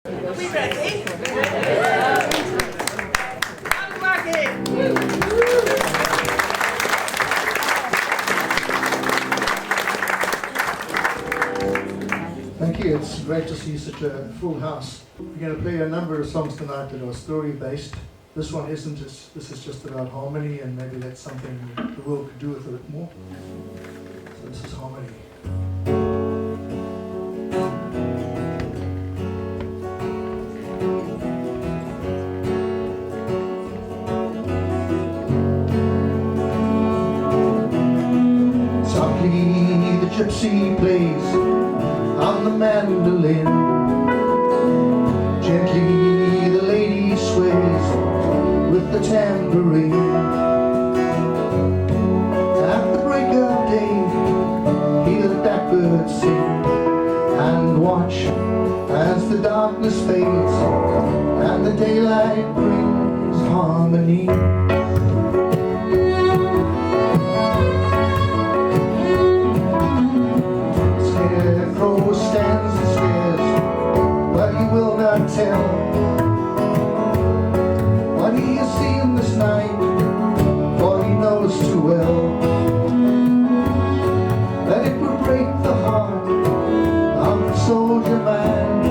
Are we ready? And Wagon! Thank you. It's great to see such a full house. We're going to play a number of songs tonight that are story-based. This one isn't. This is just about harmony, and maybe that's something the world could do with a bit more. So this is harmony. Softly the gypsy plays on the mandolin. Gently the lady sways with the tambourine. At the break of day, hear the blackbirds sing, and watch as the darkness fades and the daylight brings harmony. Scarecrow stands and stares, but he will not tell what he has seen this night, for he knows too well that it would break the heart of the soldier man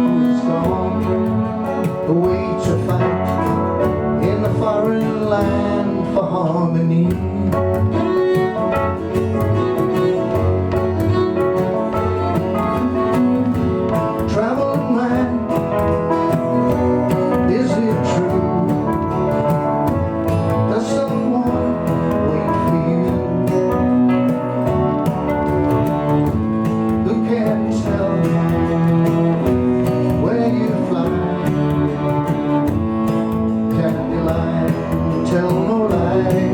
who is gone away to fight in a foreign land for harmony. Traveling man, is it true? Does someone wait for you? Who can tell where you fly? Can the line tell no lie?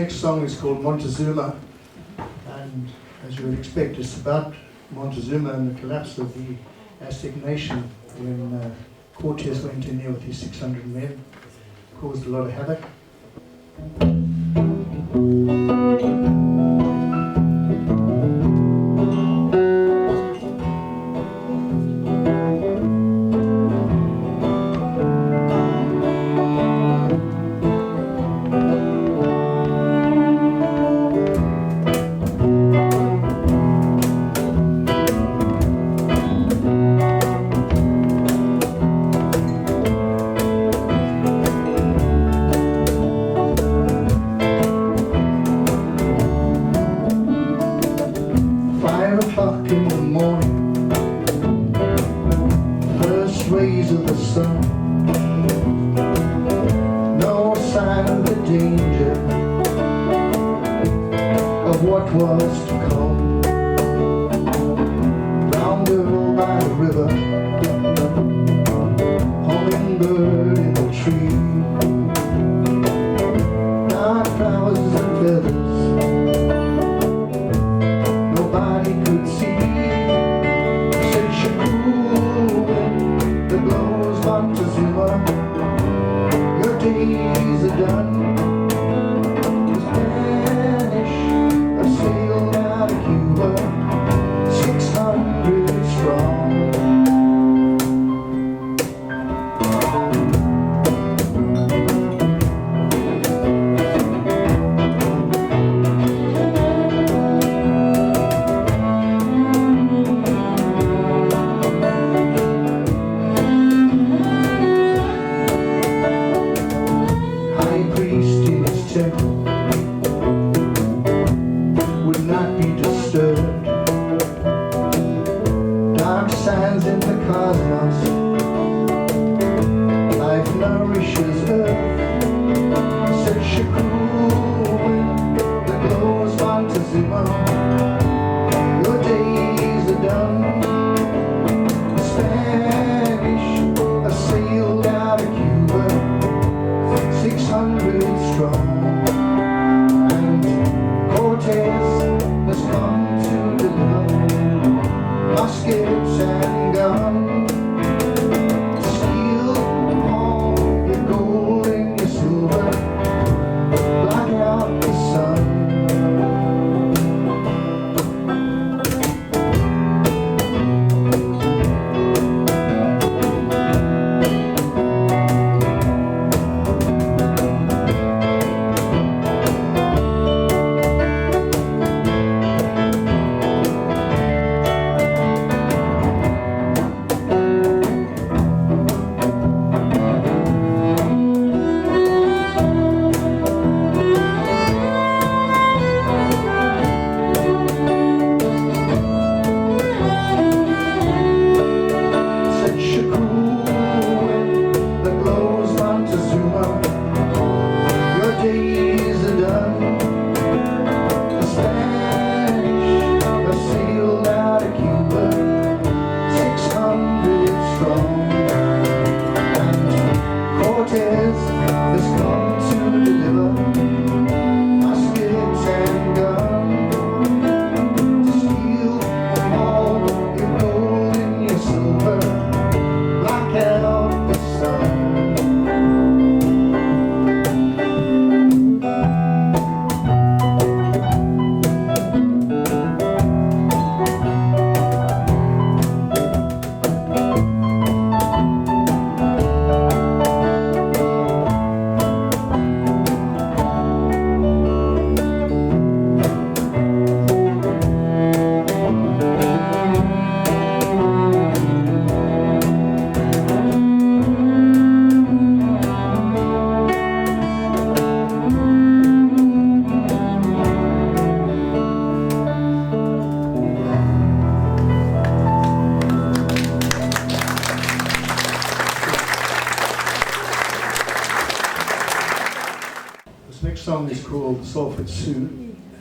next song is called Montezuma, and as you would expect, it's about Montezuma and the collapse of the Aztec nation when Cortez went in there with his 600 men, caused a lot of havoc.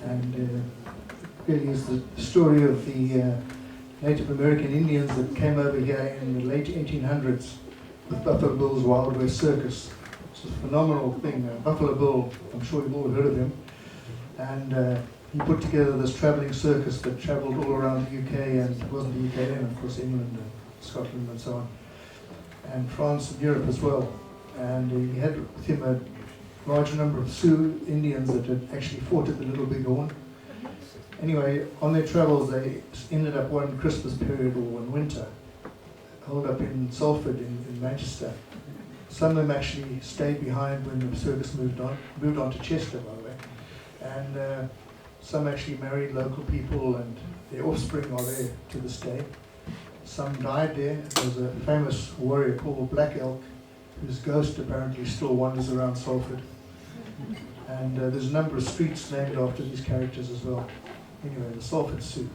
And really is the story of the Native American Indians that came over here in the late 1800s with Buffalo Bill's Wild West Circus. It's a phenomenal thing. Buffalo Bill, I'm sure you've all heard of him. And he put together this travelling circus that travelled all around the UK, and it wasn't the UK then, of course, England and Scotland and so on, and France and Europe as well. And he had with him a large number of Sioux Indians that had actually fought at the Little Big Horn. Anyway, on their travels, they ended up one Christmas period or one winter, holed up in Salford in Manchester. Some of them actually stayed behind when the circus moved on to Chester, by the way. And some actually married local people, and their offspring are there to this day. Some died there. There was a famous warrior called Black Elk, whose ghost apparently still wanders around Salford. And there's a number of streets named after these characters as well. Anyway, the Salford Sioux.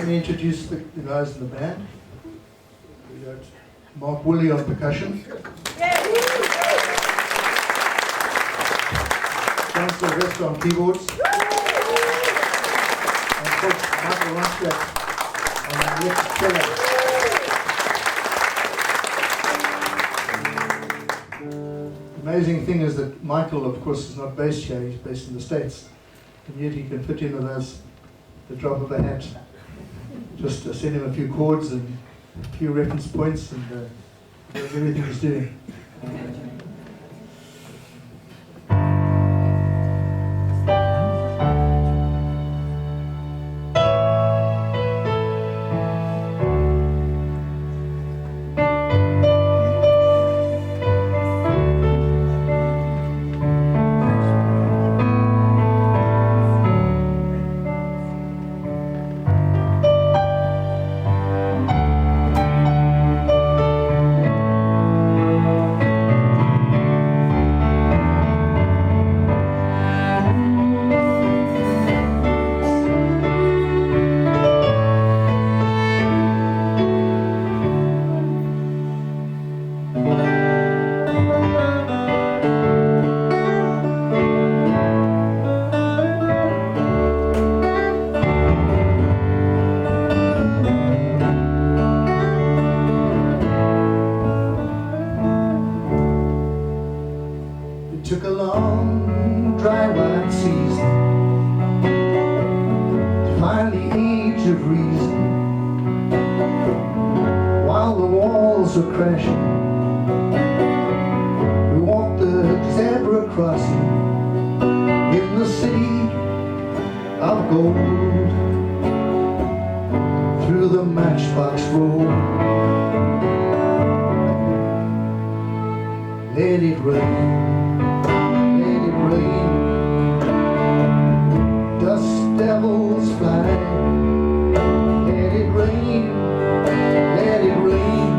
Introduce the guys in the band. We got Mark Wooley on percussion. John Sylvester on keyboards. And of course, Ronstadt on the electric cello. The amazing thing is that Michael, of course, is not based here, he's based in the States. And yet he can fit in with us the drop of a hat. Just send him a few chords and a few reference points, and everything he's doing. age of reason, while the walls are crashing, we walk the zebra crossing in the city of gold, through the matchbox road. Let it rain, let it rain, dust devils fly. Let it rain, let it rain,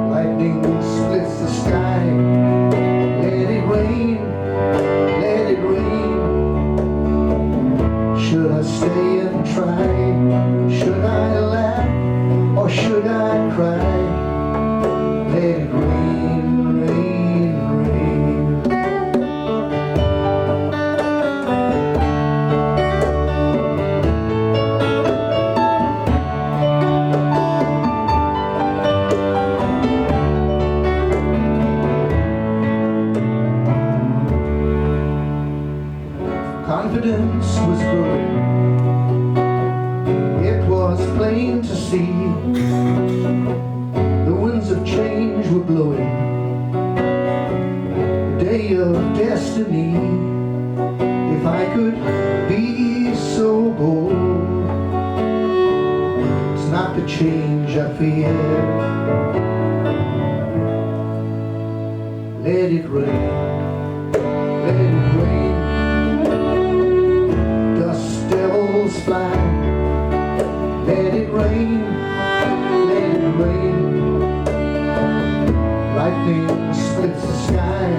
lightning splits the sky. Let it rain, let it rain. Should I stay and try? Should I laugh or should I cry? Let it rain, rain, rain. Confidence was growing, it was plain to see. The winds of change were blowing, the day of destiny. If I could be so bold, it's not the change I fear. Let it rain, let it rain, dust devils fly. Let it rain, let it rain, lightning splits the sky.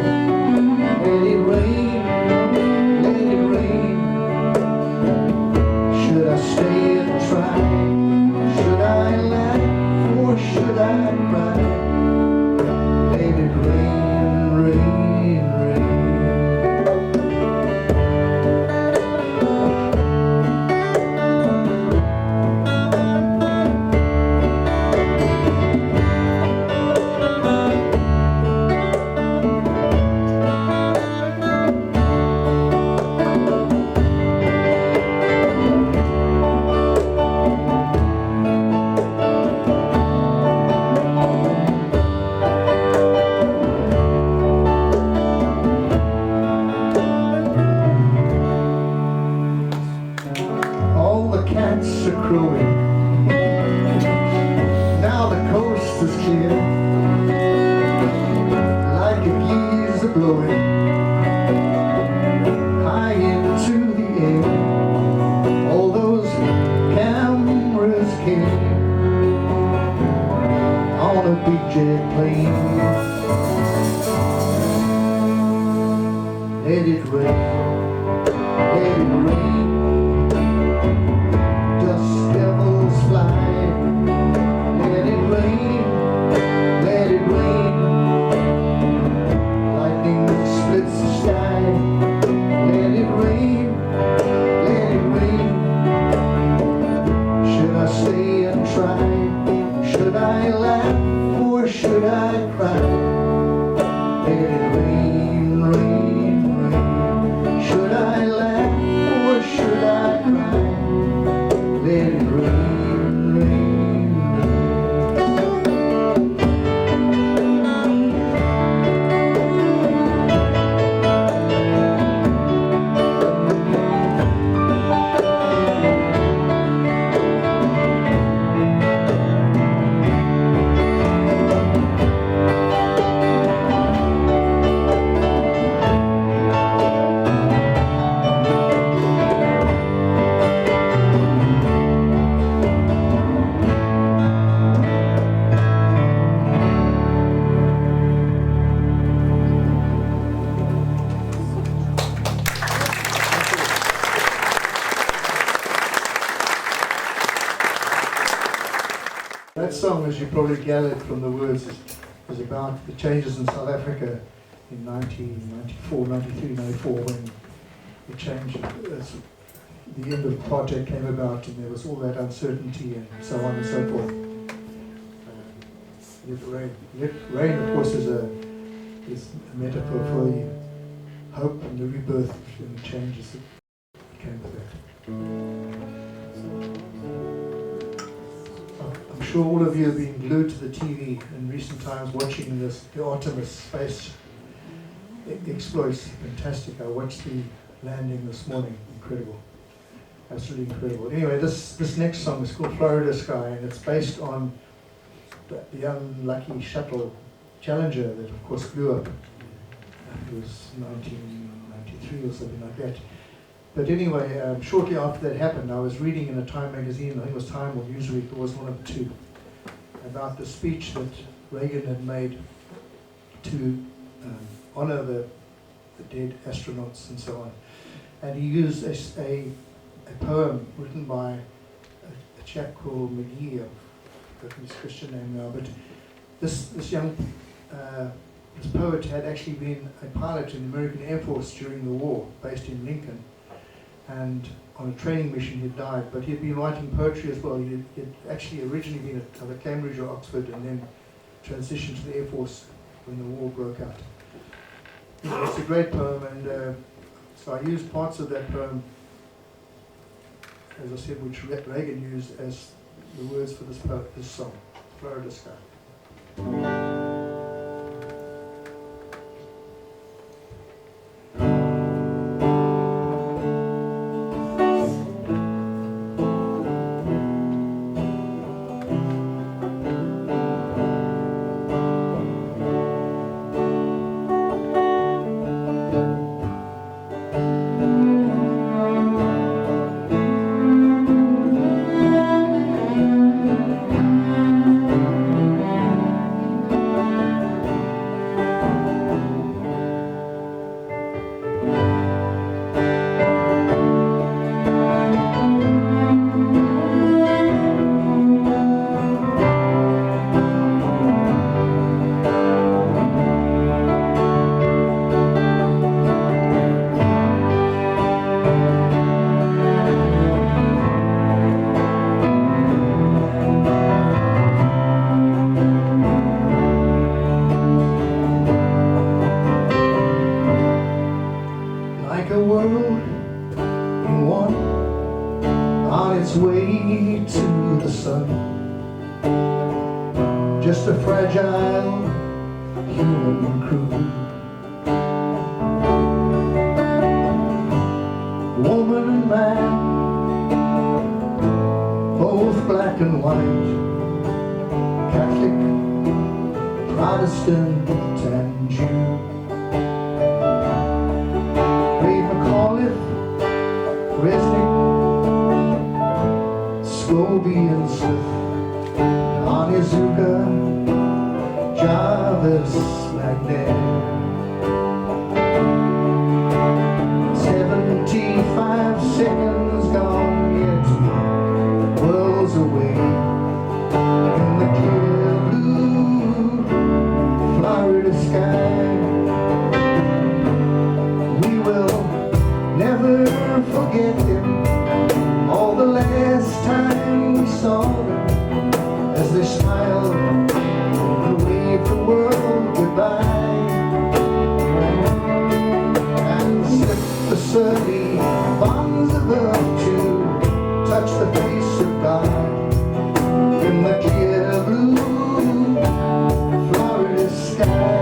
Let it rain, let it rain. Should I stay and try? Should I laugh or should I cry? Let it rain, rain, rain. All the cats are crowing, now the coast is clear, like a breeze are blowing high into the air. All those cameras came on a big jet plane. Let it rain, let it rain, dust devils fly. Let it rain, let it rain, lightning splits the sky. Let it rain, let it rain. Should I stay and try? Should I laugh or should I cry? Let it rain, rain, rain. Should I laugh or should I cry? Let it rain, rain, That song, as you probably gathered from the words, is about the changes in South Africa in 1994, 93, 94, when the change, the end of the project came about and there was all that uncertainty and so on and so forth. Let rain. Let rain, of course, is a metaphor for the hope and the rebirth and the changes that came with that. sure all of you have been glued to the TV in recent times watching the Artemis space exploits. Fantastic. I watched the landing this morning. Incredible. Absolutely incredible. Anyway, this next song is called Florida Sky, and it's based on the unlucky shuttle Challenger that, of course, blew up. It was 1993 or something like that. But anyway, shortly after that happened, I was reading in a Time magazine, I think it was Time or Newsweek, it was one of the two, about the speech that Reagan had made to honor the dead astronauts and so on. And he used a poem written by a chap called McGee, I've forgotten his Christian name now, but this young this poet had actually been a pilot in the American Air Force during the war, based in Lincoln, and on a training mission he died, but he had been writing poetry as well. He had actually originally been at either Cambridge or Oxford and then transitioned to the Air Force when the war broke out. Anyway, it's a great poem, and so I used parts of that poem, as I said, which Reagan used as the words for this song, Florida Sky. Just a fragile human crew. Woman and man, both black and white, Catholic, Protestant and Jew. Ray McAuliffe, Resnick, Scobie and Smith, Onizuka, Jarvis, Magnet. 75 seconds gone yet, worlds away in the clear blue Florida sky. We will never forget them, all the last time we saw them, as they smiled and waved the world goodbye, and slipped the surly bonds of earth to touch the face of God in the clear blue Florida sky.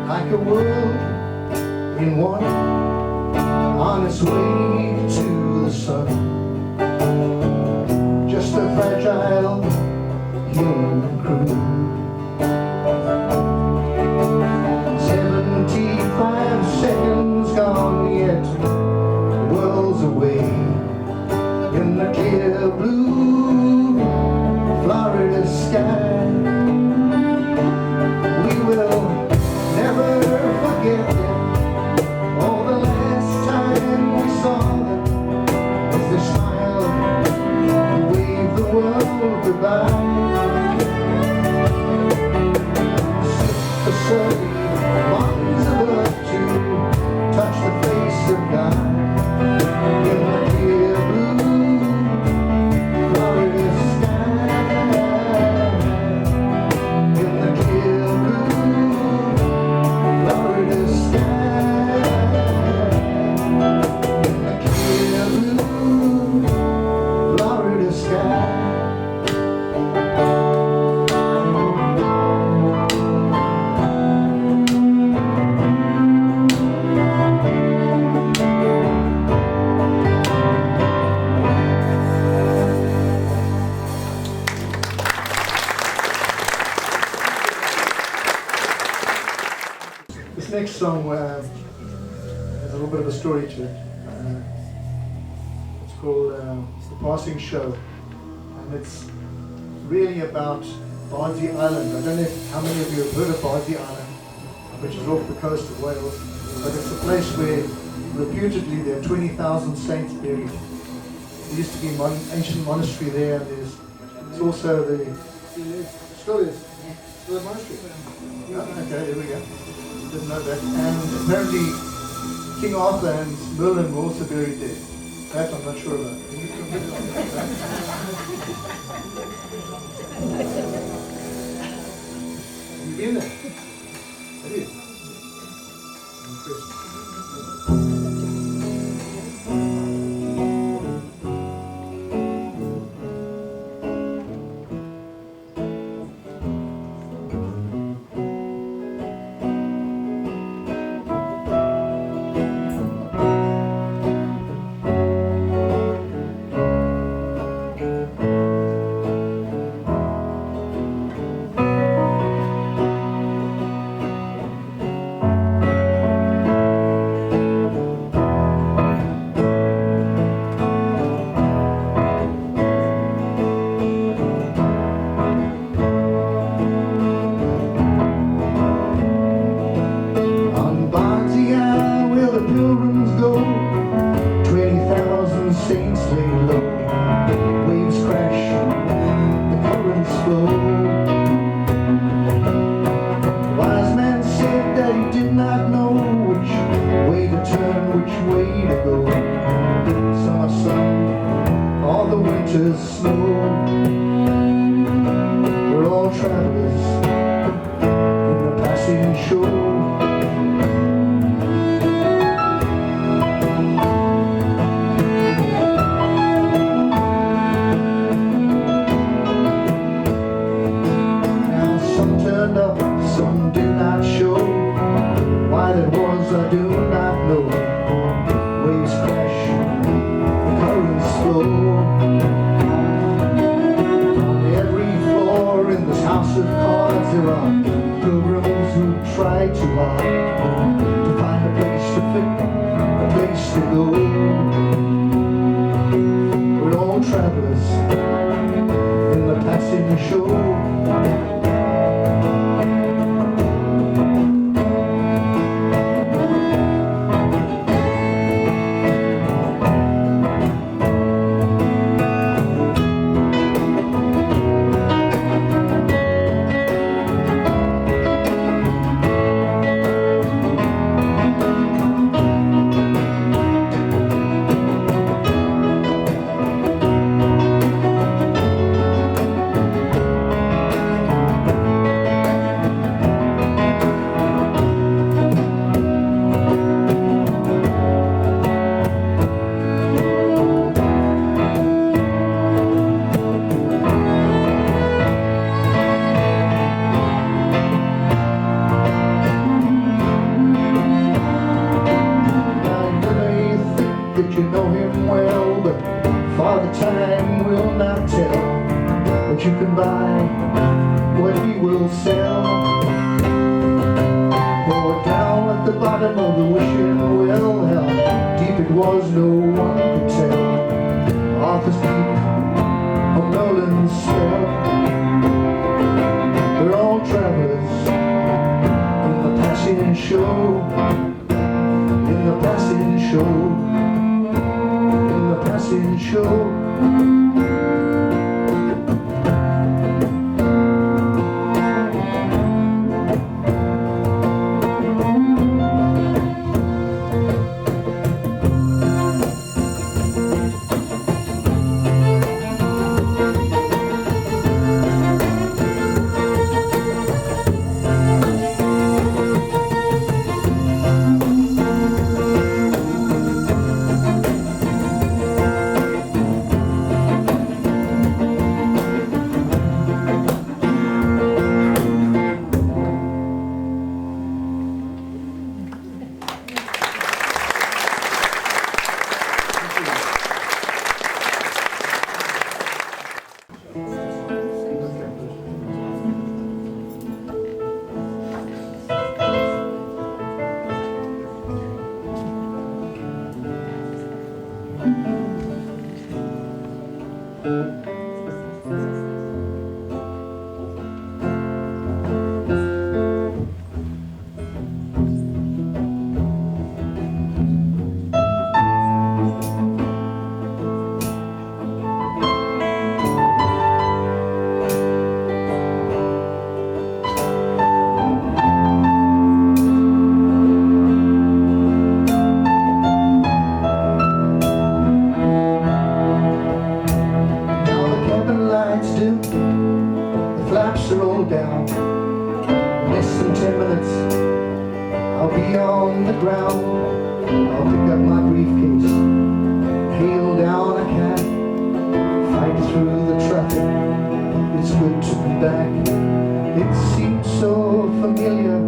Like a world in one, on its way to the sun. Just a fragile human crew. 75 seconds gone yet, worlds away in the clear blue Florida sky. We will next song has a little bit of a story to it. It's called The Passing Show, and it's really about Bardsey Island. I don't know how many of you have heard of Bardsey Island, which is off the coast of Wales, but it's a place where reputedly there are 20,000 saints buried. There used to be an ancient monastery there, and it's also still is a monastery. Oh, okay, there we go. Didn't know that. And apparently King Arthur and Merlin were also buried there. That I'm not sure about. Have you been there? Have you? Impressive. settle down. Less than 10 minutes, I'll be on the ground. I'll pick up my briefcase, hail down a cab, fight through the traffic. It's good to be back. It seems so familiar.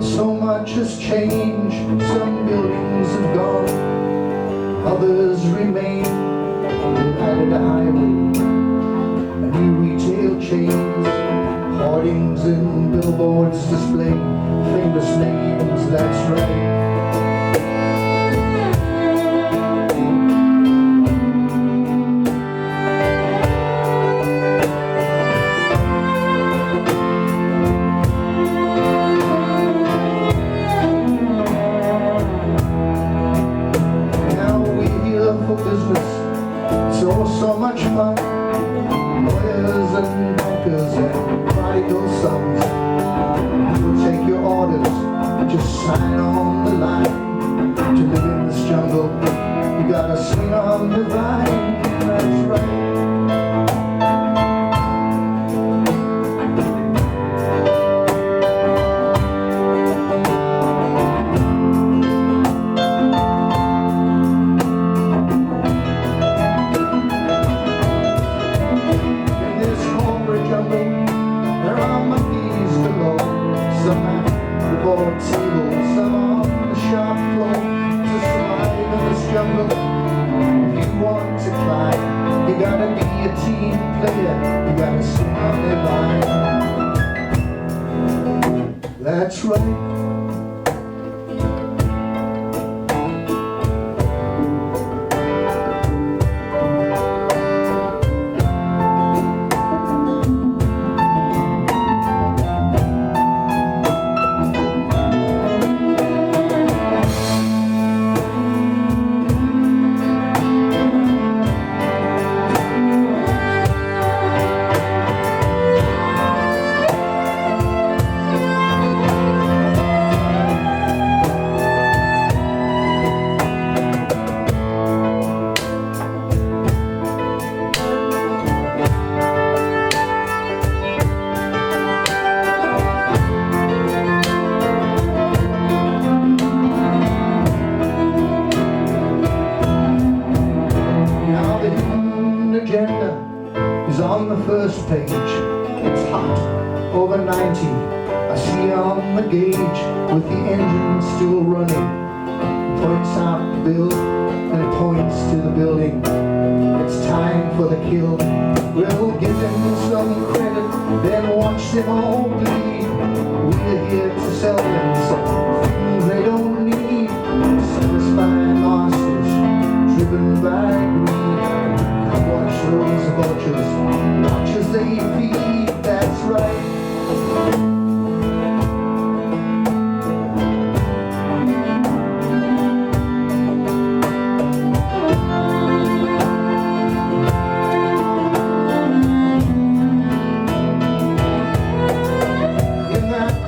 So much has changed. Some buildings have gone, others remain. They've added a highway, a new retail chains, hoardings and billboards display famous names. That's right. So much fun, lawyers and bankers and prodigal sons. You'll take your orders, just sign on the line. To live in this jungle, you gotta swing on the vine. That's right. That's right. On the first page, it's hot, over 90. I see on the gauge with the engine still running. It points out the bill and it points to the building. It's time for the kill. We'll give them some credit, then watch them all bleed. We're here to sell them some things they don't need. Satisfying masters, driven by greed. Come watch those vultures, watch as they feed. That's right.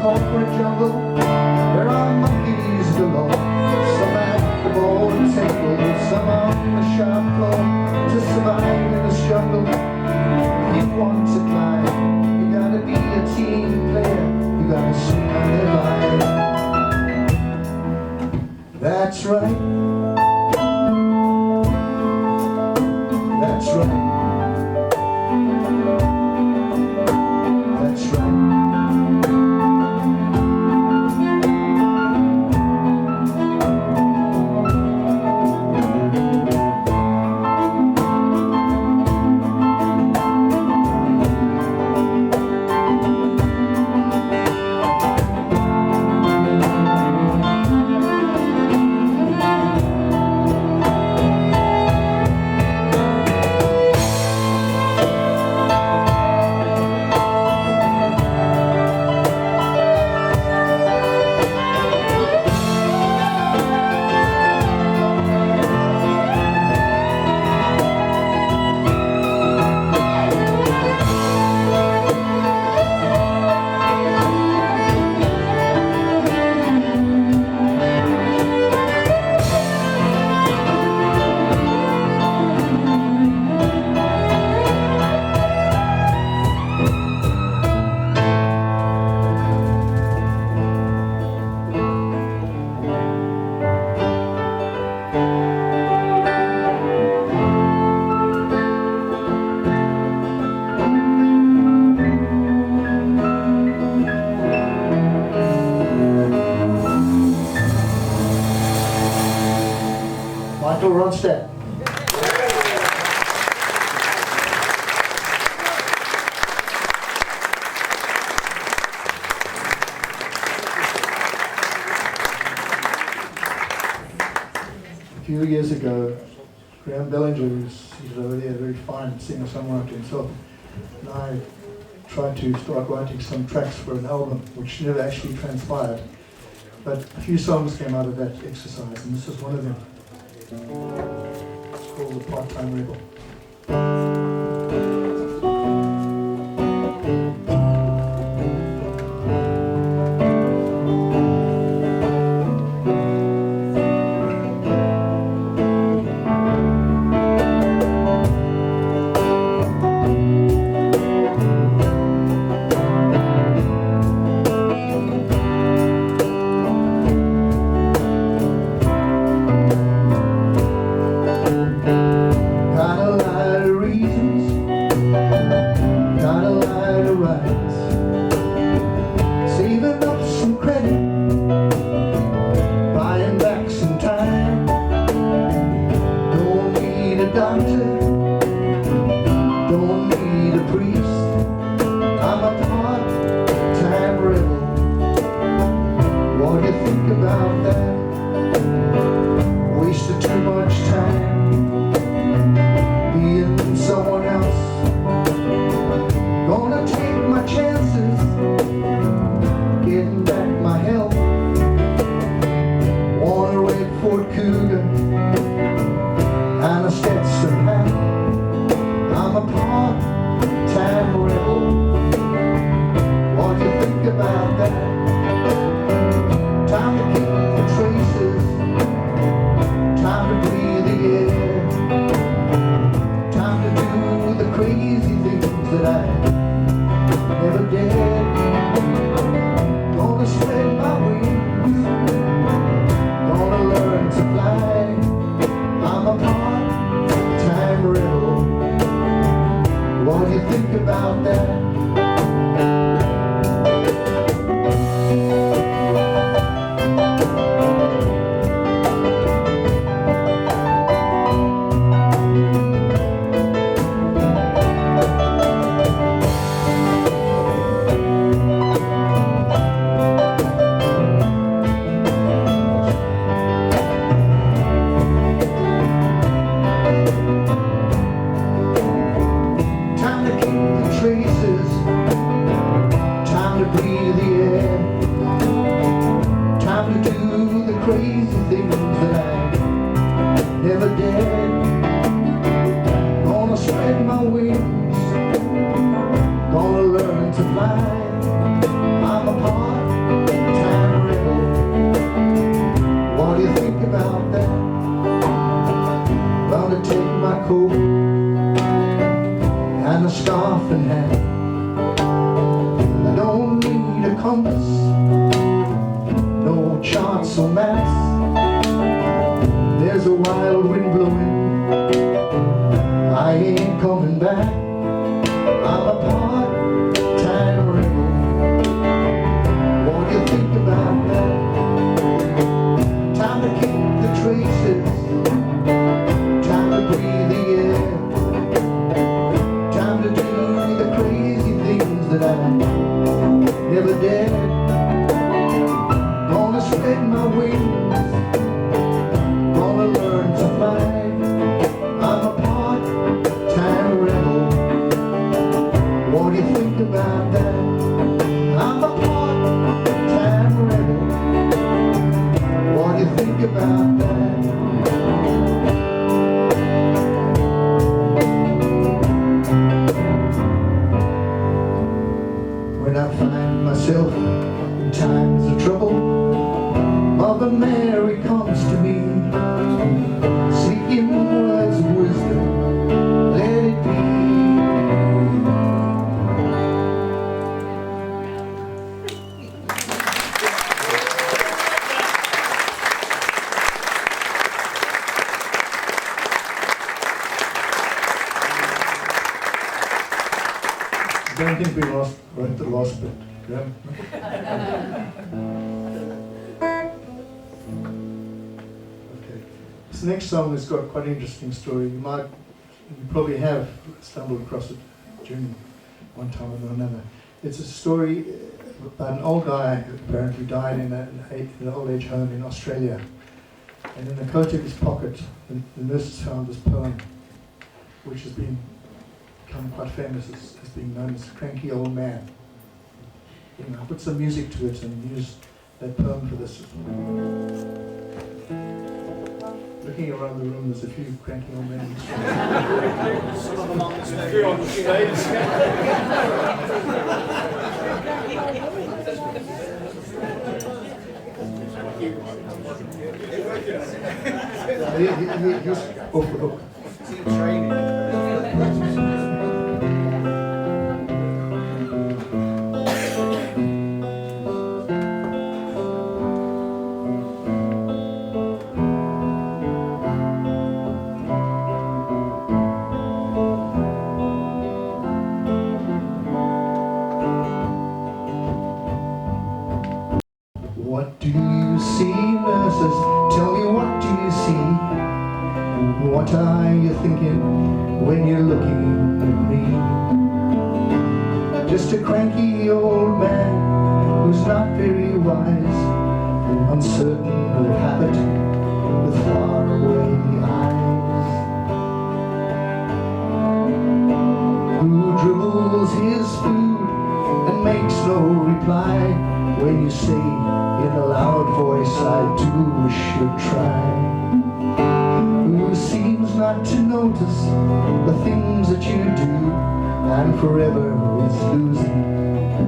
Corporate jungle, there are monkeys galore. Some at the board table, some on the shop floor. To survive in this jungle, if you want to climb, you gotta be a team player, you gotta swing on the line. That's right. That's right. That's right. Ronstadt. A few years ago, Graham Bellinger, who's seated over there, a very fine singer-songwriter himself, and I tried to start writing some tracks for an album, which never actually transpired. But a few songs came out of that exercise, and this is one of them. It's called The Part-Time Rebel. I don't think we wrote the last bit, Graham. Okay. This next song has got quite an interesting story. You probably have stumbled across it during one time or another. It's a story about an old guy who apparently died in an old age home in Australia. And in the coat of his pocket, the nurses found this poem, which has become quite famous as being known as Cranky Old Man. I put some music to it and used that poem for this. Looking around the room, there's a few cranky old men. Some of them on the stage. He's off the hook. What do you see, nurses? Tell me, what do you see? What are you thinking when you're looking at me? Just a cranky old man who's not very wise, uncertain of habit, with faraway eyes, who dribbles his food and makes no reply when you say in a loud voice, I do wish you'd try. Who seems not to notice the things that you do, and forever is losing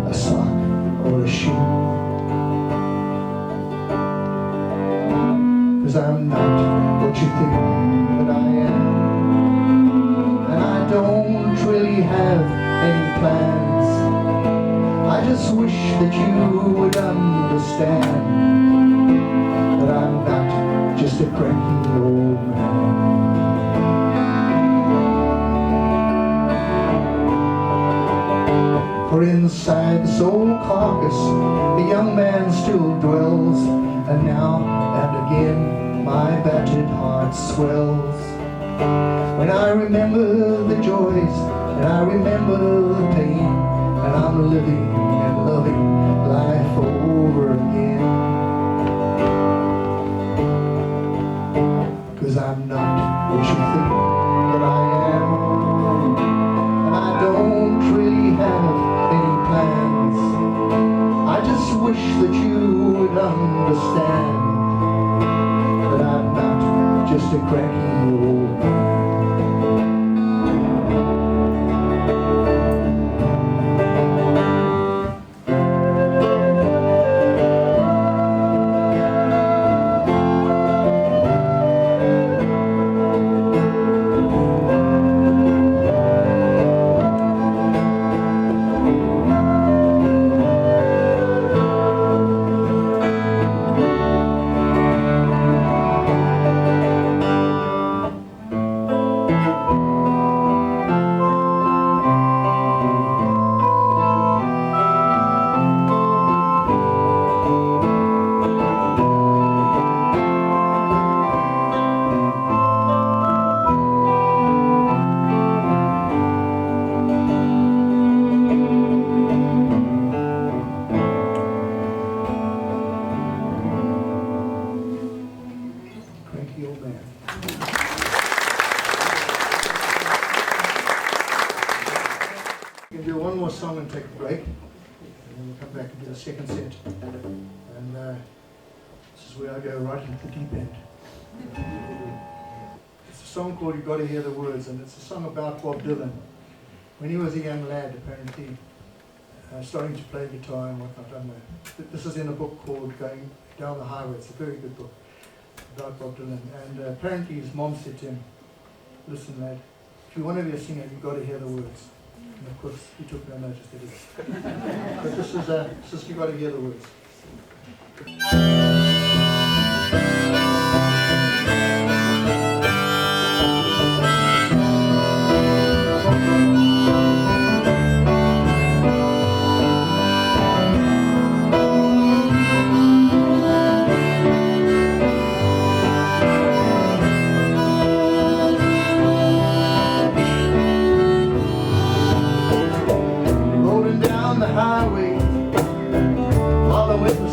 a sock or a shoe. 'Cause I'm not what you think that I am, and I don't really have any plans. I just wish that you would understand that I'm not just a cranky old man. For inside this old carcass, the young man still dwells, and now and again my battered heart swells. When I remember the joys, and I remember the pain, and I'm living and loving life over again. 'Cause I'm not what you think that I am, and I don't really have any plans. I just wish that you would understand that I'm not just a cranky old man. Song and take a break, and then we'll come back and do the second set. And this is where I go right into the deep end. It's a song called "You Gotta Hear the Words," and it's a song about Bob Dylan when he was a young lad, apparently starting to play guitar and whatnot. I don't know. This is in a book called "Going Down the Highway." It's a very good book about Bob Dylan. And apparently his mom said to him, "Listen, lad, if you want to be a singer, you've got to hear the words." And of course, he took no notice, did he? But this is you got to hear the words.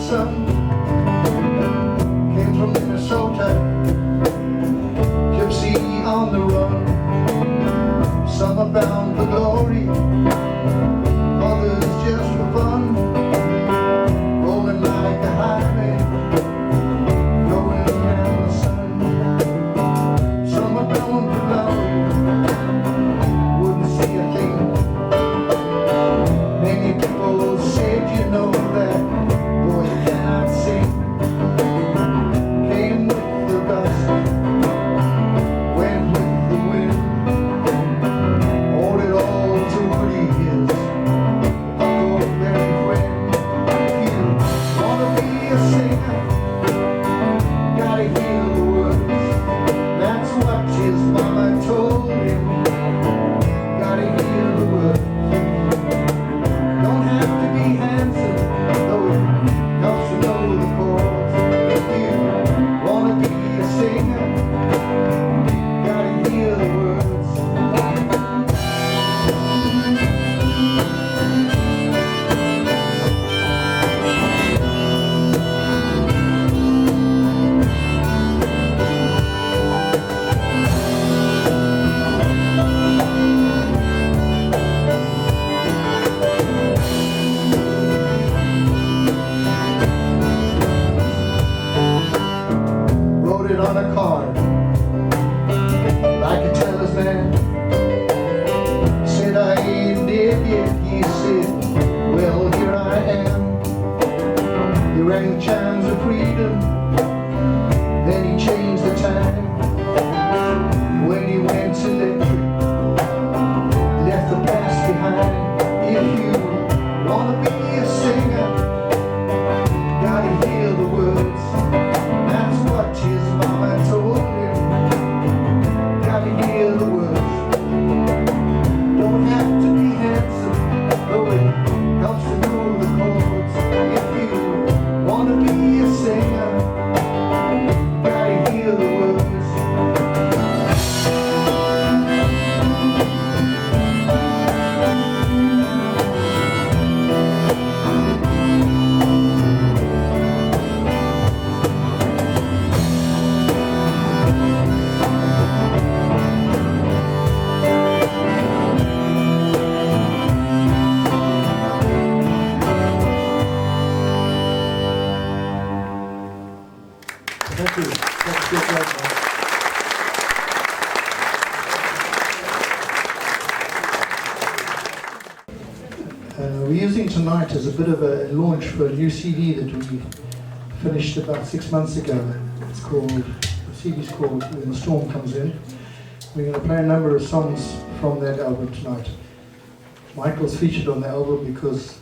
sun. Came from Minnesota, gypsy on the run. Some are bound for glory, others just for fun. Rolling like a highway, going around the sun. Some are bound for glory, wouldn't see a thing. Many people said, you know that, boy, you cannot sing. Came with the dust, went with the wind. Owed it all to what he is, a good very friend. If you wanna be a singer, gotta hear the words. That's what his mama told him. Gotta hear the words. Don't have to be handsome, though it helps to know the chords. If you wanna be a singer, gotta hear the words. Wrote it on a card, like a talisman. Said I ain't dead yet, he said, well here I am. He rang the chimes of freedom, then he changed the time. When he went electric, left the past behind. If you wanna be a singer, gotta hear the words. That's what his mama told him. Gotta hear the words. Don't have to be handsome, though it helps to know the chords. If you wanna be a singer, gotta hear the words. Thank you. That's good job, Mark. We're using tonight as a bit of a launch for a new CD that we finished about 6 months ago. It's called, the CD's called When the Storm Comes In. We're going to play a number of songs from that album tonight. Michael's featured on the album because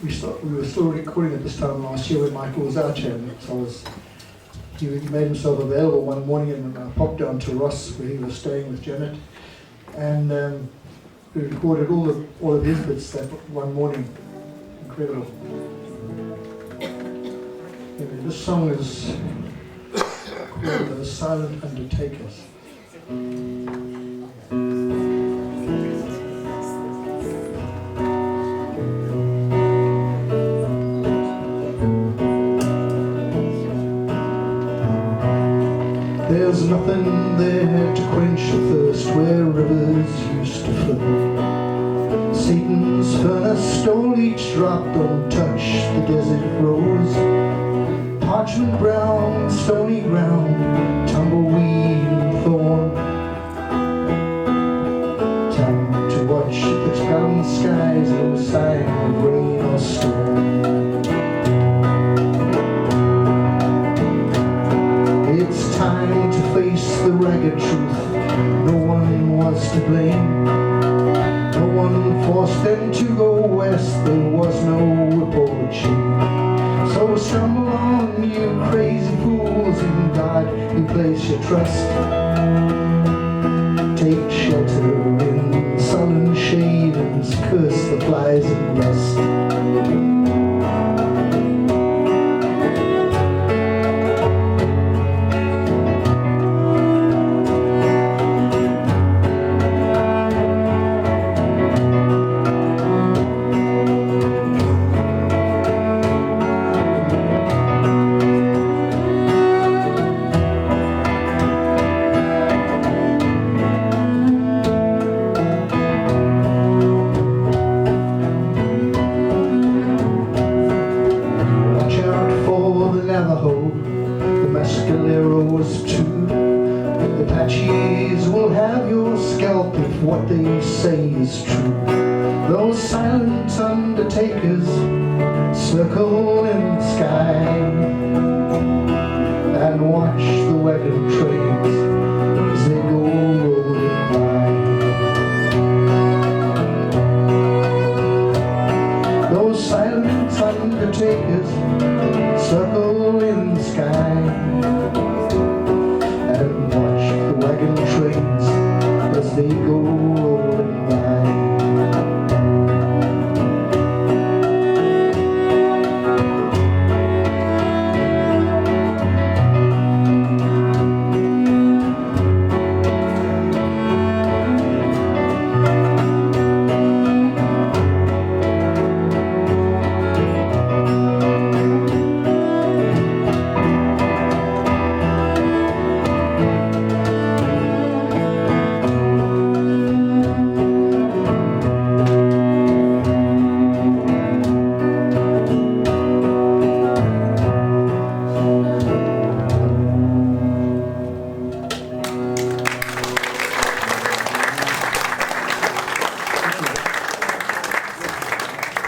we were still recording at this time last year when Michael was out here. So he made himself available one morning and I popped down to Ross where he was staying with Janet. And we recorded all of his bits that one morning. Incredible. Anyway, this song is called The Silent Undertakers. There's nothing there to quench the thirst where rivers used to flow. Satan's furnace stole each drop, don't touch the desert rose. Parchment brown, stony ground, tumbleweed and thorn. Time to watch the cloud skies, no sign of rain or storm. It's time to face the ragged truth. No one was to blame. No one forced them to go west. There was no whip or chain. So stumble on, you crazy fools. In God you place your trust. Take shelter in sullen shade and curse the flies and rust. is too. The Apaches will have your scalp if what they say is true. Those silent undertakers circle in the sky and watch the wagon trains as they go rolling by. Those silent undertakers circle in the sky and watch the wagon trains as they go rolling by.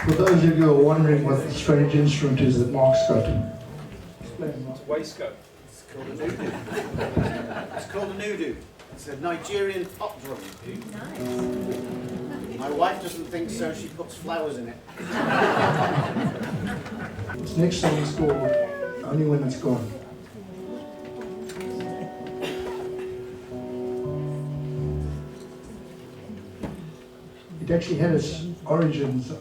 For those of you who are wondering what the strange instrument is that Mark's got, explain, Mark. Waistcoat. It's called a nudu. It's called a nudu. It's a Nigerian pop drum. My wife doesn't think so, she puts flowers in it. This next song is called Only When It's Gone. It actually had its origins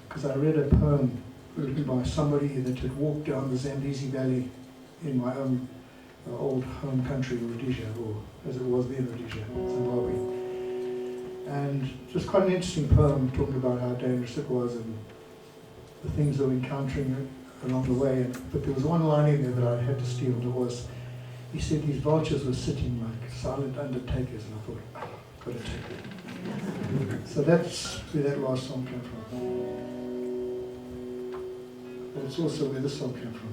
because I read a poem written by somebody that had walked down the Zambezi Valley in my own old home country, Rhodesia, or as it was then Rhodesia, Zimbabwe. And just quite an interesting poem talking about how dangerous it was and the things they were encountering along the way. But there was one line in there that I had to steal. It was, he said these vultures were sitting like silent undertakers, and I thought, oh, got to take it. So that's where that last song came from. But it's also where this song came from.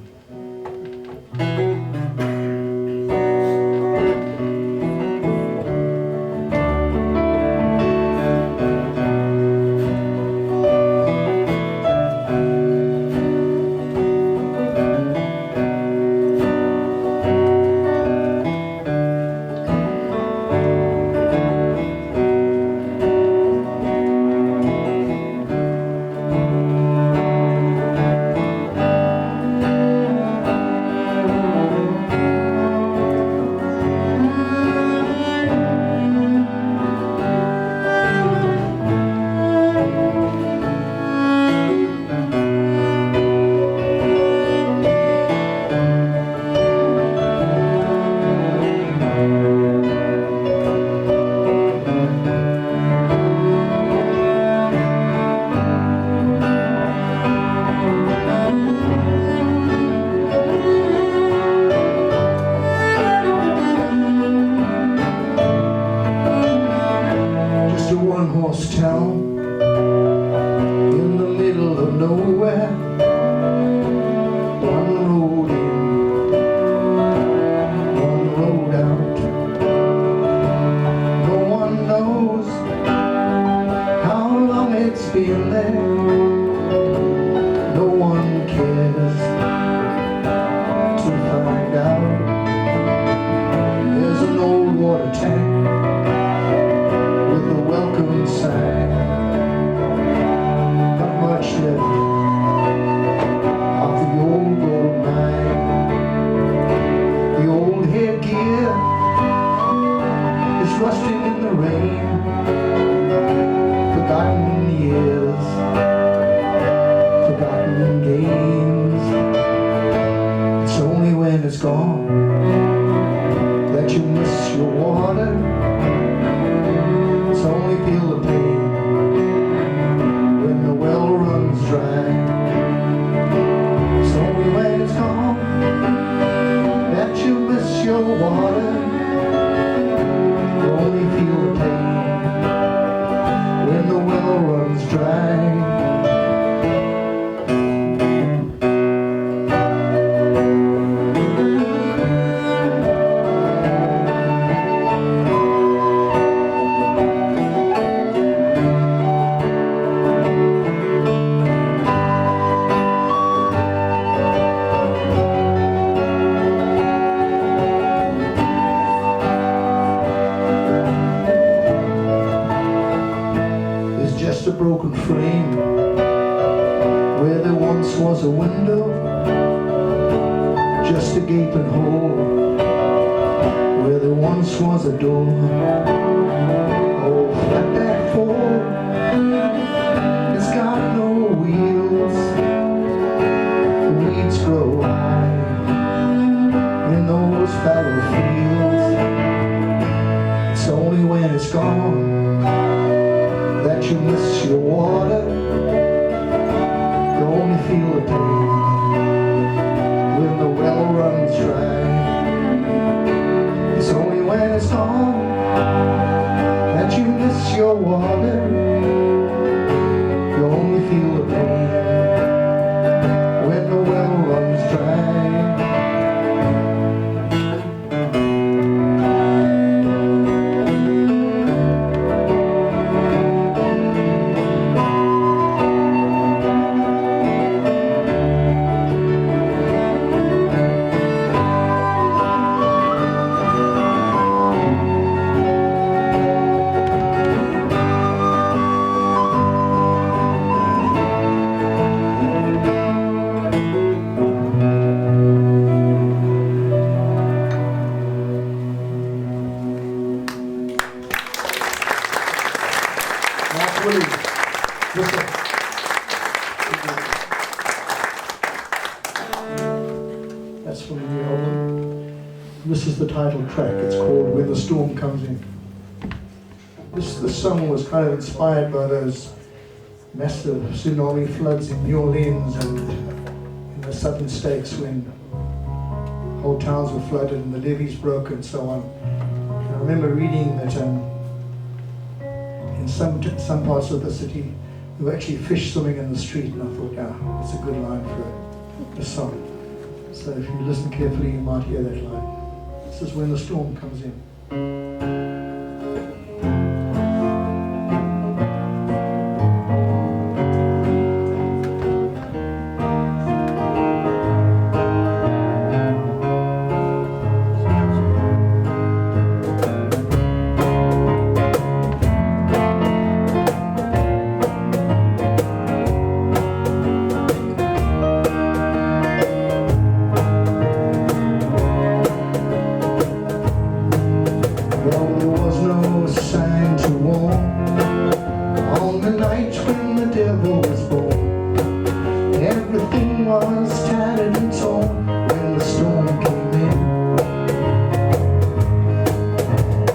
window, just a gaping hole where there once was a door. Oh, let that fall. It's got no wheels. The weeds grow high in those fallow fields. It's only when it's gone that you miss your water. You only feel the pain when the well runs dry. It's only when it's gone that you miss your water. You only feel the pain when the well runs dry. Mark Wooley, listen. That's from the new album. This is the title track. It's called When the Storm Comes In. This song was kind of inspired by those massive tsunami floods in New Orleans and in the southern states when whole towns were flooded and the levees broke and so on. And I remember reading that in some parts of the city there were actually fish swimming in the street, and I thought, yeah, that's a good line for a song. So if you listen carefully you might hear that line. This is When the Storm Comes In. Well, there was no sign to warn on the night when the devil was born. Everything was tattered and torn when the storm came in.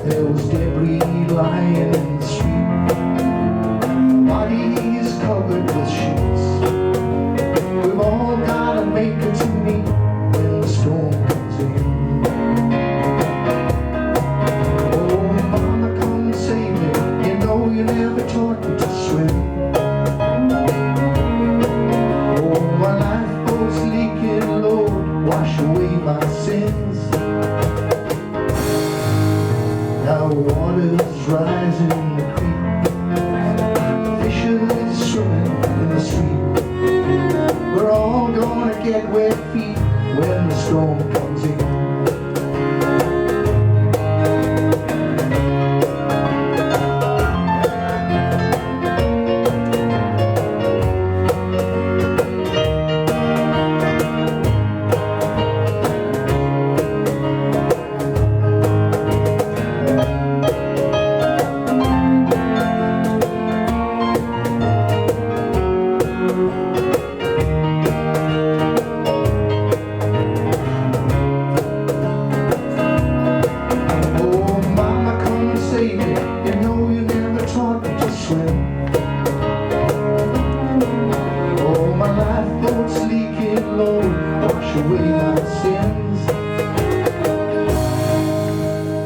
There was debris lying in the street, bodies covered with sheets. We've all gotta make it to me when the storm comes in. You never taught me to swim. Oh, my lifeboat's leaking, Lord, wash away my sins. Now water's rising in the creek, fishes swimming in the street. We're all gonna get wet feet when the storm comes in.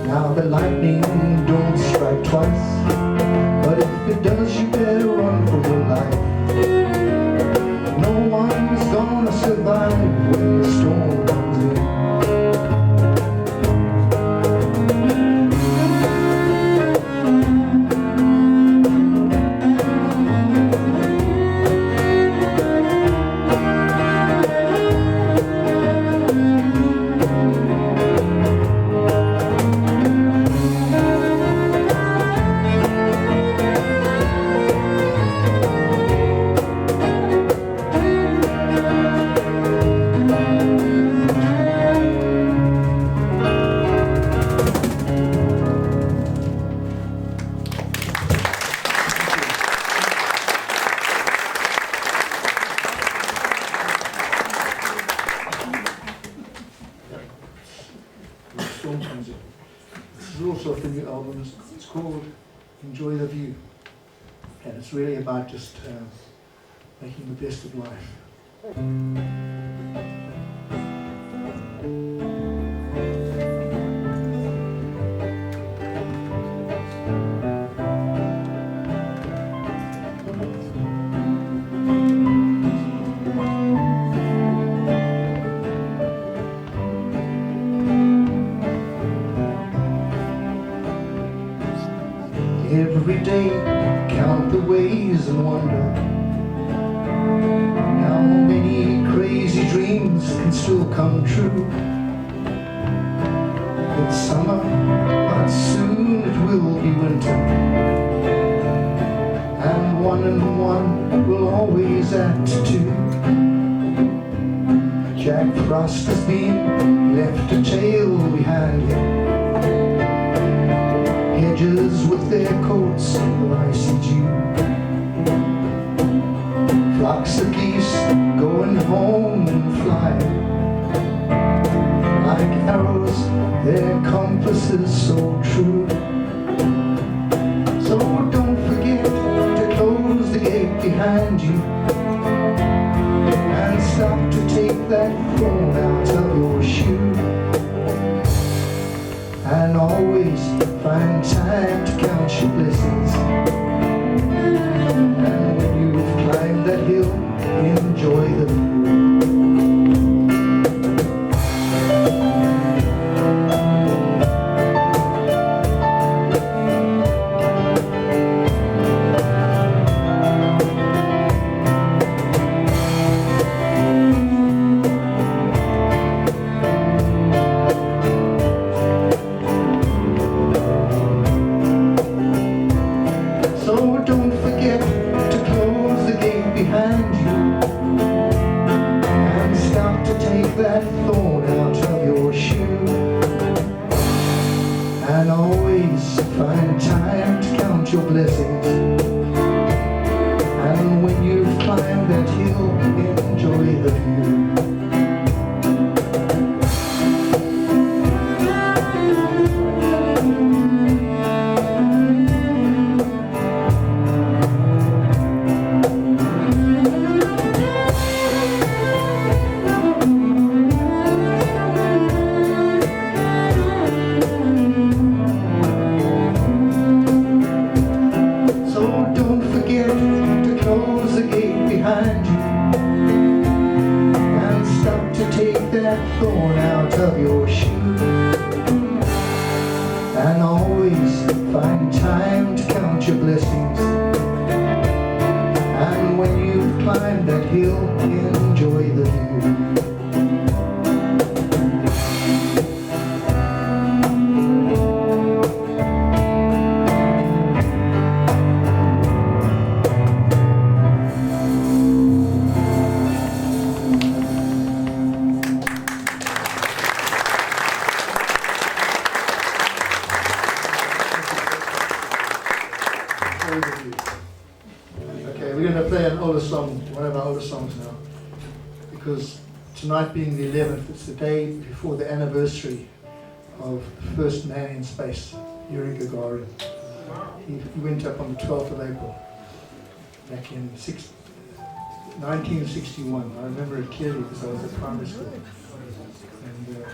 Now the lightning don't strike twice, but if it does you better run for your life. No one's gonna survive when the storm comes in. songs music. This is also from the album. It's called Enjoy the View. And it's really about just making the best of life. Every day, count the ways and wonder how many crazy dreams can still come true. It's summer, but soon it will be winter, and one will always add to two. Jack Frost has been left a trail behind him. Hedges with their coats of icy dew. Flocks of geese going home and flying. Like arrows, their compasses so true. So don't forget to close the gate behind you, and stop to take that phone out of your shoe. And always find time to count your blessings. And when you've climbed that hill, enjoy the view. Tonight being the 11th, it's the day before the anniversary of the first man in space, Yuri Gagarin. He went up on the 12th of April, back in 1961. I remember it clearly because I was at primary school. And there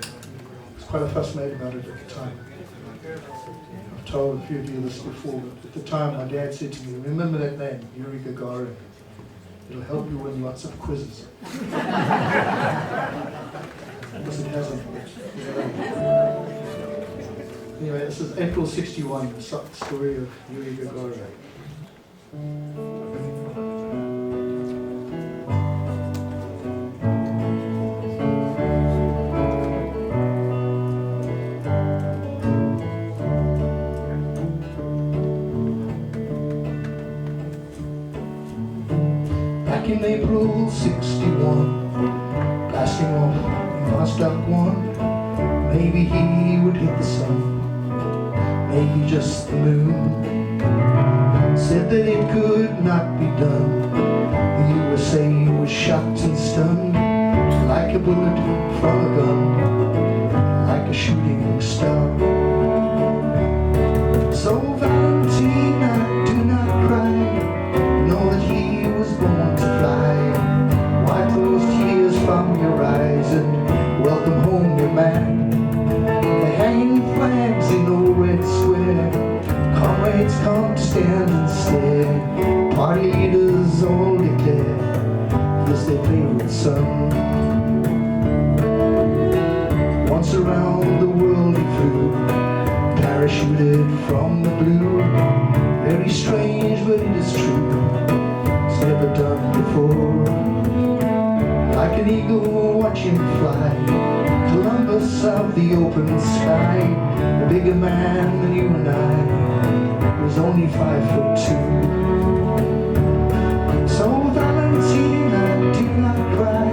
was quite a fuss made about it at the time. I've told a few of you this before, but at the time my dad said to me, remember that name, Yuri Gagarin. It'll help you win lots of quizzes. Because it hasn't. Anyway, this is April 61, the story of Yuri Gagarin. In April 61, blasting off Ronstadt 1. Maybe he would hit the sun, maybe just the moon. Said that it could not be done. The USA was shocked and stunned, like a bullet from a gun, like a shooting star. So Valentina, do not cry, know that he was born to fly. Wipe those tears from your eyes and welcome home your man. The hanging flags in Old Red Square, comrades come to stand and stare. Party leaders all declare he's their favorite son. Once around the world he flew, parachuted from the blue. Very strange, but it is true, it's never done before. Like an eagle, watch him fly, Columbus of the open sky. A bigger man than you and I, was only 5'2". So Valentina, do not cry,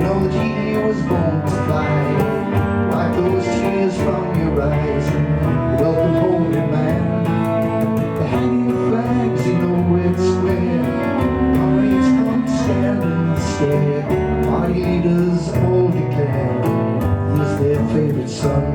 know that he was born to fly. Wipe those tears from your eyes and welcome home your man. The hanging flags in Old Red Square, comrades come to stand and stare. Party leaders all declare he's their favorite son.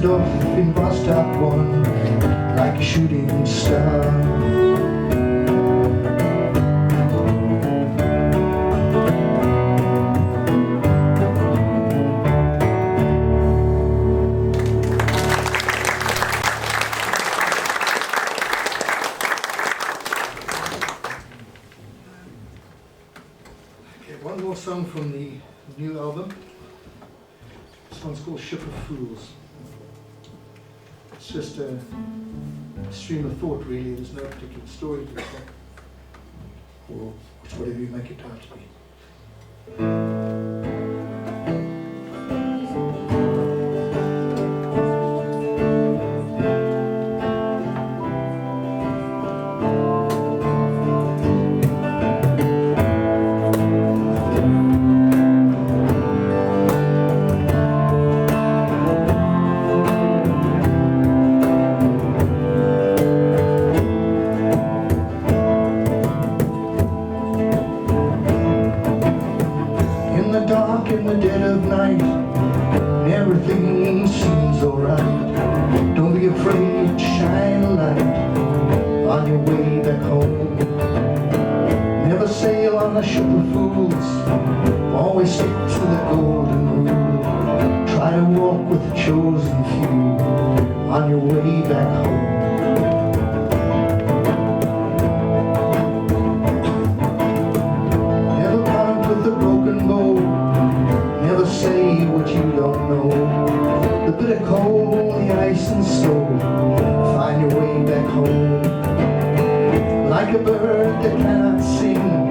Off in Ronstadt one, like a shooting star. Okay, one more song from the new album. This one's called Ship of Fools. It's just a stream of thought, really. There's no particular story to it, or whatever you make it out to be. In the dead of night, and everything seems alright. Don't be afraid, shine a light on your way back home. Never sail on a ship of fools, always stick to the golden rule. Try to walk with the chosen few on your way back home. Never part with the broken bow, never say what you don't know. The bitter cold, the ice and snow, find your way back home. Like a bird that cannot sing,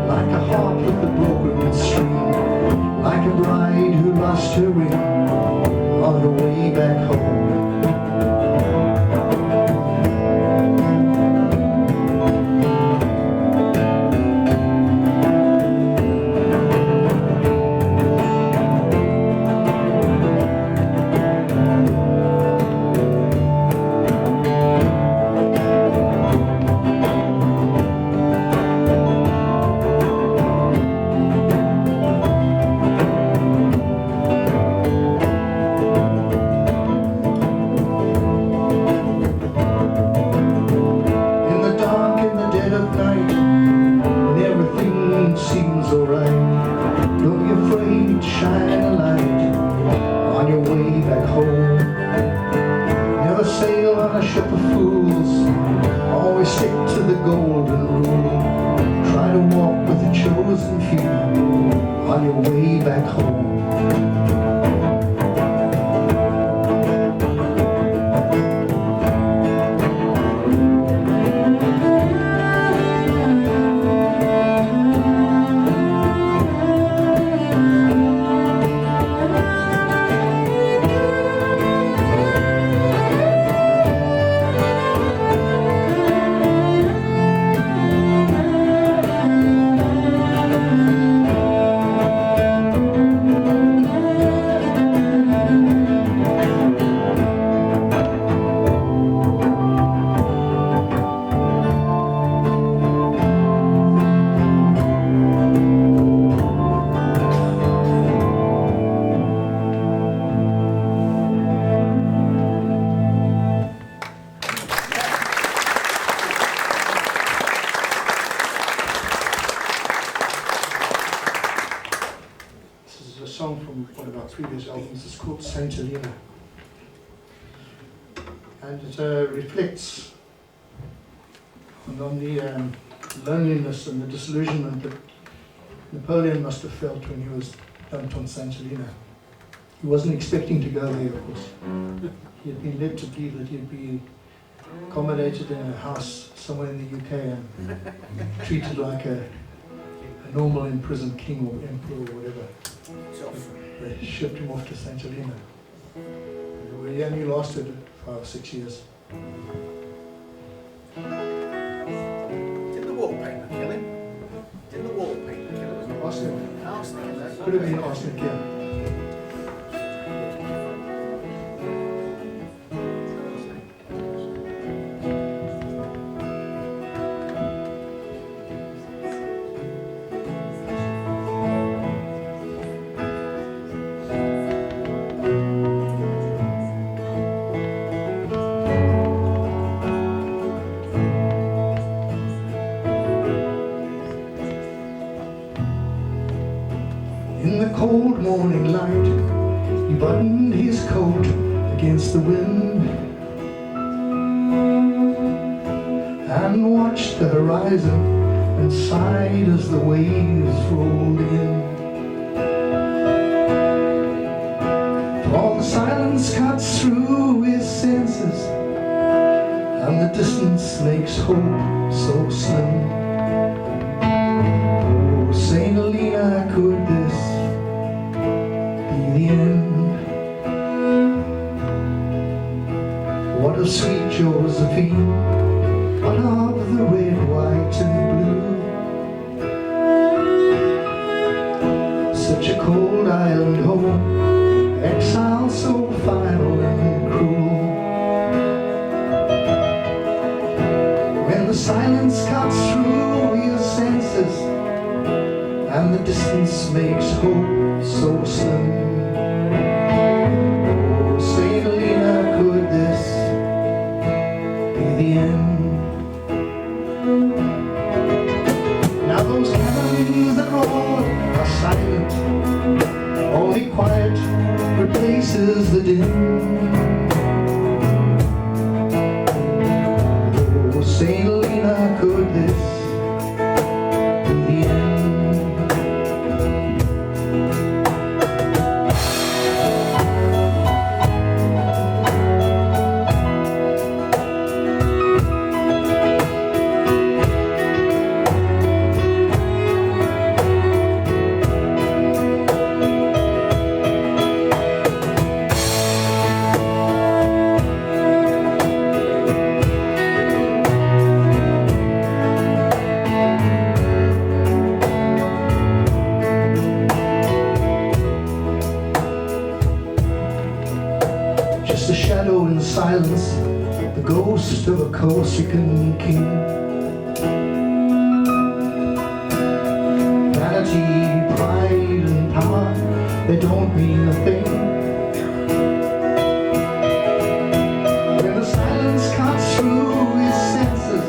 like a harp with a broken string, like a bride who lost her ring on her way back home. previous albums. It's called Saint Helena. And it reflects on the loneliness and the disillusionment that Napoleon must have felt when he was dumped on Saint Helena. He wasn't expecting to go there, of course. He had been led to believe that he'd be accommodated in a house somewhere in the UK and treated like a normal imprisoned king or emperor or whatever. They shipped him off to St. Helena. And he only lasted 5 or 6 years. Did the wallpaper kill him? Did the wallpaper kill him? Arsenic. Arsenic. Could have been arsenic, yeah. In the cold morning light, he buttoned his coat against the wind and watched the horizon and sighed as the waves rolled in. For the silence cuts through his senses and the distance makes hope so slim. Oh, Saint Helena, could this be the end? What of sweet Josephine? What of the red, white and blue? Such a cold island home, exile so final and cruel. When the silence cuts through your senses and the distance makes hope so slim. Oh, Saint Helena, could this be the end? Now those cannons that roar are silent, only quiet replaces the din. Oh, Saint Helena, could this be the end? Just a shadow in the silence, the ghost of a Corsican king. Vanity, pride and power, they don't mean a thing. When the silence cuts through his senses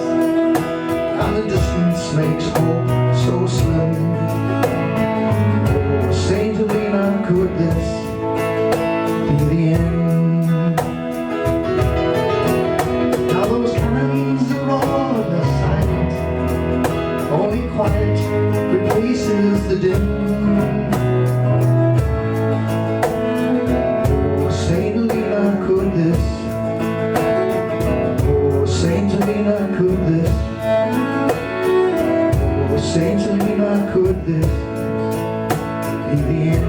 and the distance makes hope so slim. Oh, Saint Helena, could this be the end? Quiet replaces the din. Oh, Saint Helena, could this? Oh, Saint Helena, could this? Oh, Saint Helena, could this be the end?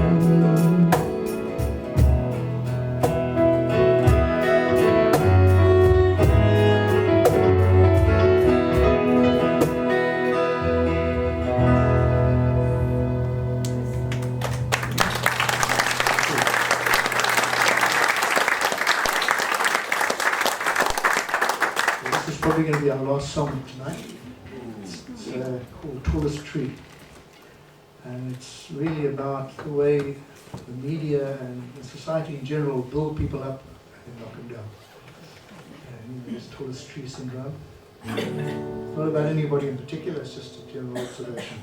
Probably going to be our last song tonight. It's called Tallest Tree, and it's really about the way the media and the society in general build people up and knock them down. And this Tallest Tree syndrome. It's not about anybody in particular, it's just a general observation.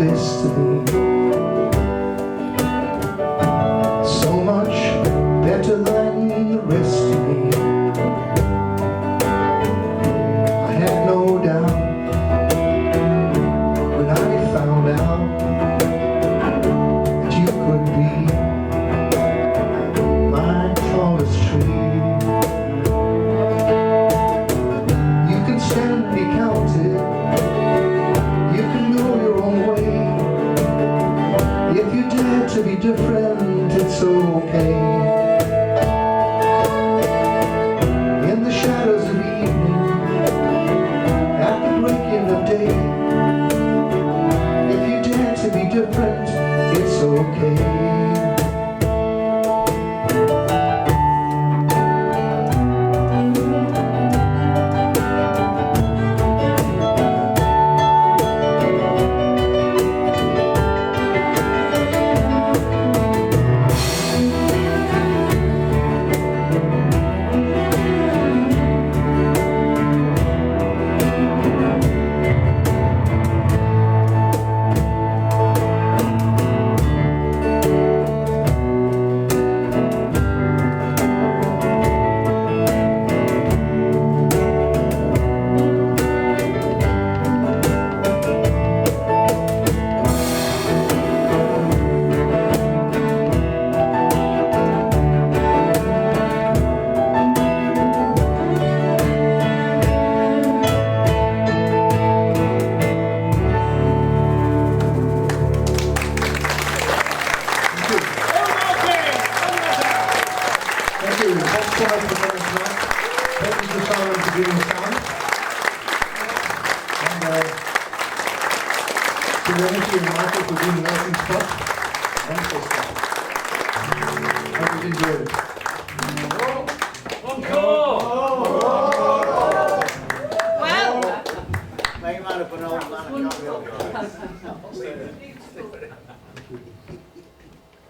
this to me. So much better than the rest of me. I had no doubt when I found out that you could be my tallest tree. You can stand and be counted, you can go your own way. If you dare to be different, it's okay. In the shadows of evening, at the breaking of day, if you dare to be different, it's okay.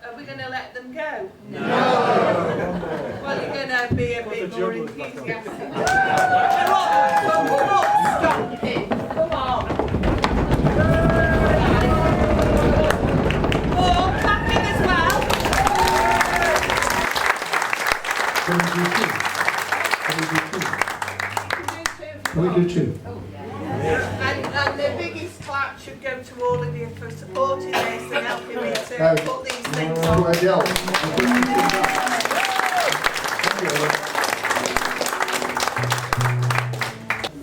Are we going to let them go? No. Well, you're going to be a bit more enthusiastic. Come on, stop it. Come on. Oh, clapping as well. Can we do two? And the biggest clap should go to all of you for supporting this and helping me to put these things on.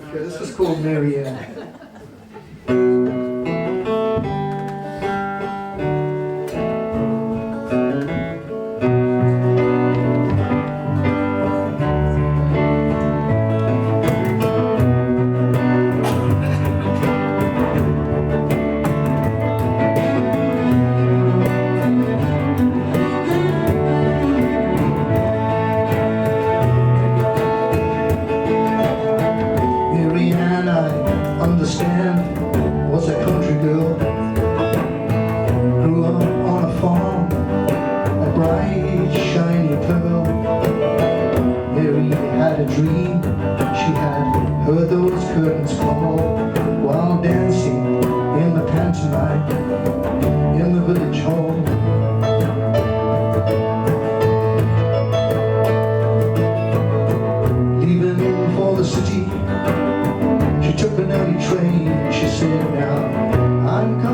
Okay, this is called Mary Ann. Was a country girl, grew up on a farm, a bright shiny pearl. Mary had a dream, she had heard those curtains fall while dancing in the pantomime in the village hall. Leaving for the city, she took an early train. She said, now I'm coming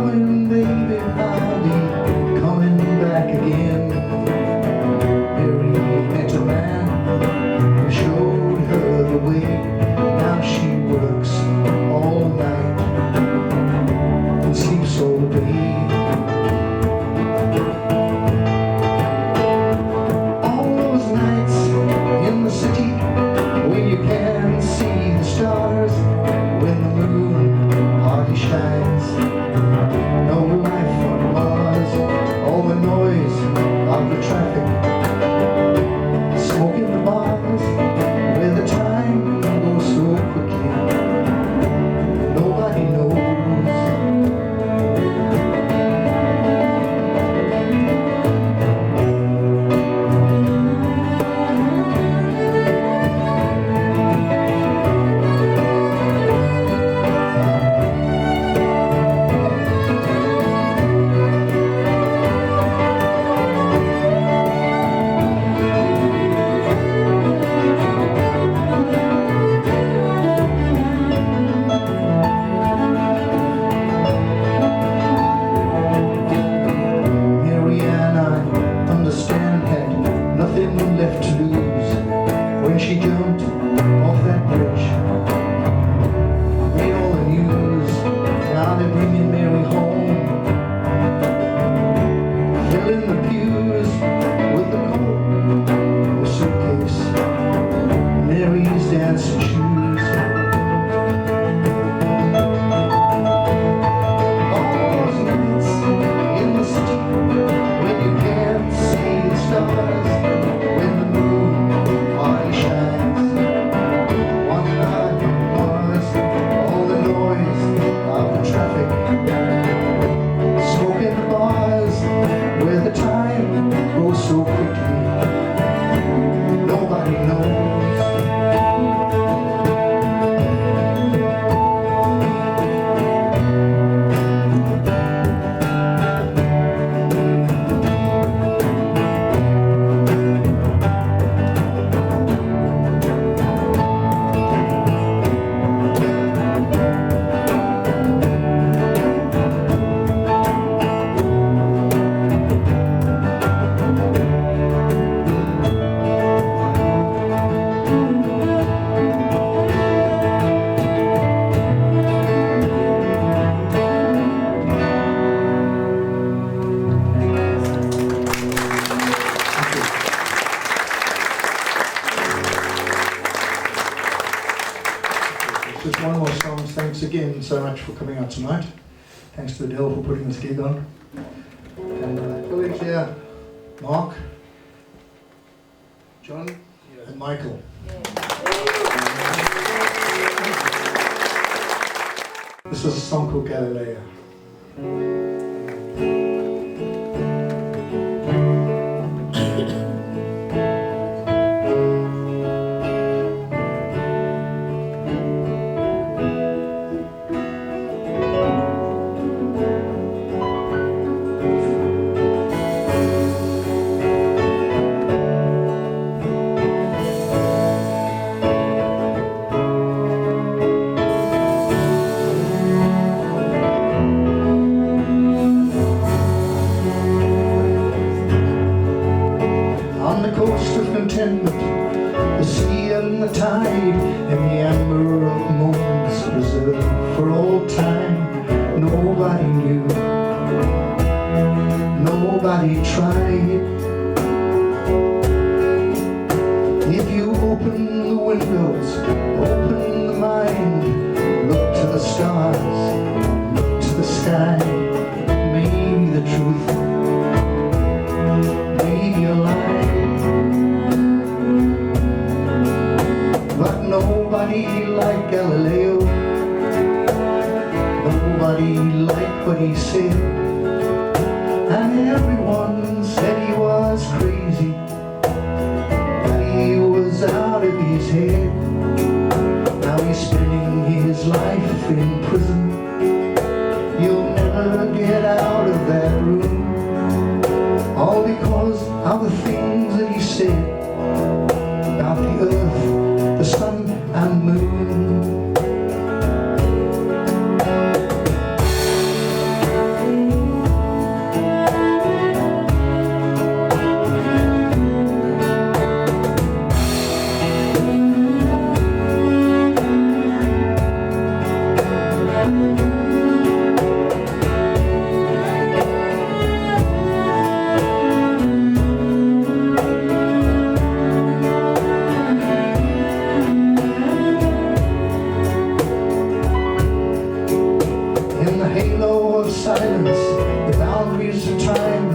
tonight. Thanks to Adele for putting this gig on. And colleagues here, Mark, John, and Michael. This is a song called Galileo. The sea and the tide and the amber of moments preserved for all time. Nobody knew, nobody tried. If you open the windows, open the mind, look to the stars, look to the sky, maybe the truth, maybe a lie. But nobody liked Galileo, nobody liked what he said, and everyone said he was crazy, that he was out of his head. Now he's spending his life in prison, you'll never get out of that room, all because of the things that he said about the earth, the sun and moon. Silence, the boundaries of time,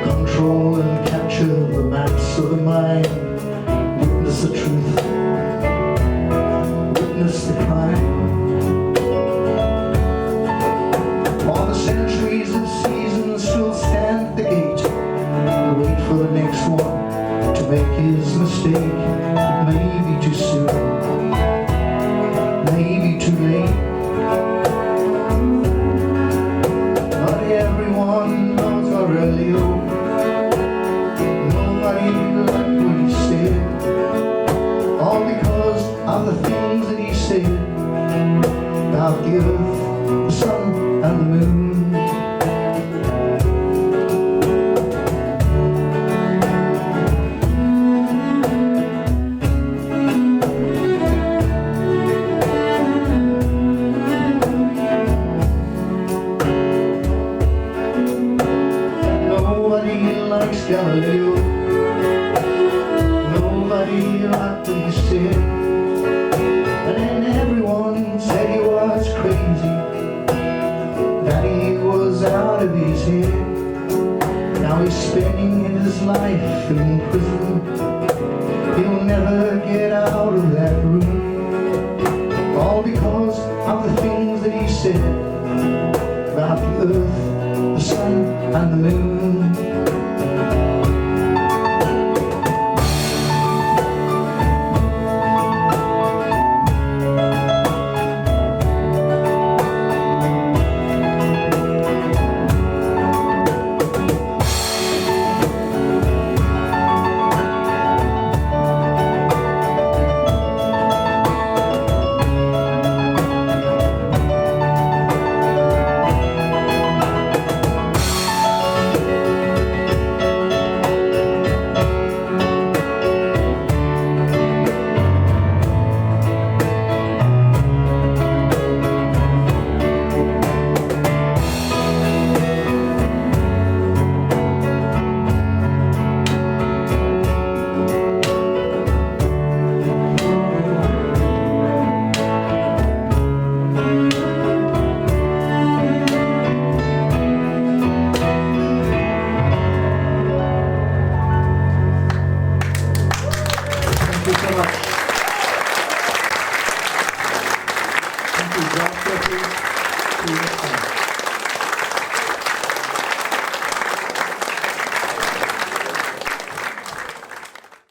control and capture the maps of the mind. Witness the truth, witness the crime. For the centuries of seasons still stand at the gate and wait for the next one to make his mistake. It may be too soon, maybe too late. Everyone knows Aurelio, nobody liked what he said, all because of the things that he said about the earth, the sun and the moon. Galileo, nobody liked what he said, and then everyone said he was crazy, that he was out of his head. Now he's spending his life in prison, he'll never get out of that room, all because of the things that he said about the earth, the sun and the moon. please.